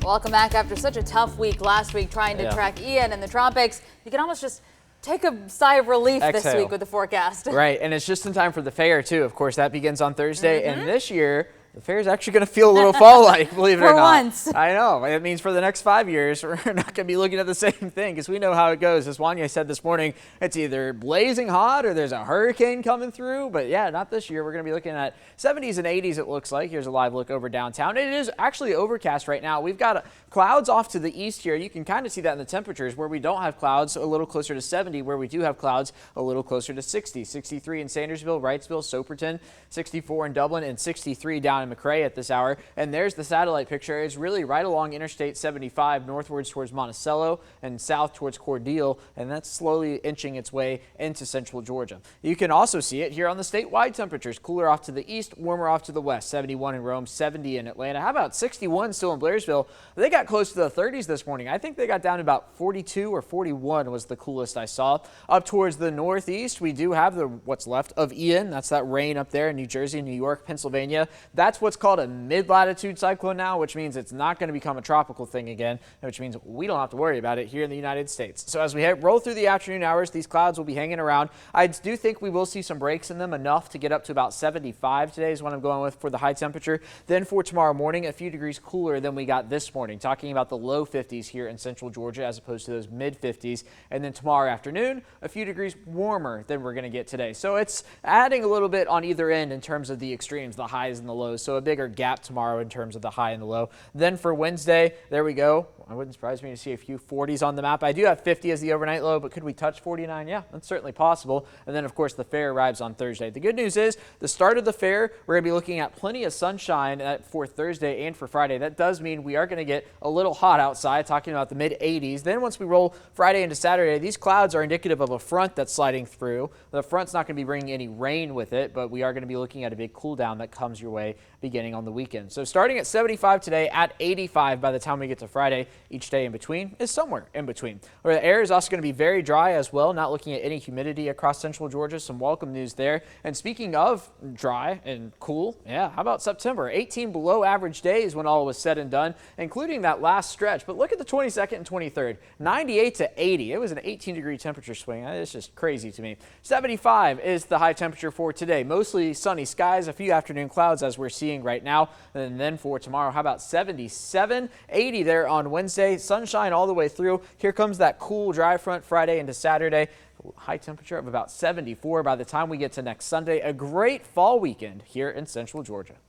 Welcome back. After such a tough week last week trying to track Ian in the tropics, you can almost just take a sigh of relief this week with the forecast. Right, and it's just in time for the fair too. Of course, that begins on Thursday, and this year the fair is actually going to feel a little fall-like, believe it or not. For once. I know. It means for the next 5 years, we're not going to be looking at the same thing because we know how it goes. As Wanya said this morning, it's either blazing hot or there's a hurricane coming through. But yeah, not this year. We're going to be looking at 70s and 80s, it looks like. Here's a live look over downtown. It is actually overcast right now. We've got clouds off to the east here. You can kind of see that in the temperatures where we don't have clouds, a little closer to 70. Where we do have clouds, a little closer to 60. 63 in Sandersville, Wrightsville, Soperton, 64 in Dublin, and 63 down in McRae at this hour. And there's the satellite picture. It's really right along Interstate 75 northwards towards Monticello and south towards Cordele, and that's slowly inching its way into central Georgia. You can also see it here on the statewide temperatures. Cooler off to the east, warmer off to the west. 71 in Rome, 70 in Atlanta. How about 61 still in Blairsville? They got close to the 30s this morning. I think they got down to about 42 or 41 was the coolest I saw. Up towards the northeast, we do have what's left of Ian. That's that rain up there in New Jersey, New York, Pennsylvania. That's what's called a mid-latitude cyclone now, which means it's not going to become a tropical thing again, which means we don't have to worry about it here in the United States. So as we roll through the afternoon hours, these clouds will be hanging around. I do think we will see some breaks in them, enough to get up to about 75 today is what I'm going with for the high temperature. Then for tomorrow morning, a few degrees cooler than we got this morning, talking about the low 50s here in central Georgia as opposed to those mid 50s. And then tomorrow afternoon, a few degrees warmer than we're going to get today. So it's adding a little bit on either end in terms of the extremes, the highs and the lows. So a bigger gap tomorrow in terms of the high and the low. Then for Wednesday, there we go. It wouldn't surprise me to see a few 40s on the map. I do have 50 as the overnight low, but could we touch 49? Yeah, that's certainly possible. And then, of course, the fair arrives on Thursday. The good news is the start of the fair, we're going to be looking at plenty of sunshine for Thursday and for Friday. That does mean we are going to get a little hot outside, talking about the mid-80s. Then once we roll Friday into Saturday, these clouds are indicative of a front that's sliding through. The front's not going to be bringing any rain with it, but we are going to be looking at a big cool down that comes your way beginning on the weekend. So starting at 75 today, at 85 by the time we get to Friday. Each day in between is somewhere in between. Where the air is also going to be very dry as well, not looking at any humidity across central Georgia. Some welcome news there. And speaking of dry and cool, yeah, how about September? 18 below average days when all was said and done, including that last stretch. But look at the 22nd and 23rd, 98 to 80. It was an 18-degree temperature swing. It's just crazy to me. 75 is the high temperature for today. Mostly sunny skies, a few afternoon clouds as we're seeing right now. And then for tomorrow, how about 77, 80 there on Wednesday. Sunshine all the way through. Here comes that cool dry front Friday into Saturday. High temperature of about 74 by the time we get to next Sunday. A great fall weekend here in central Georgia.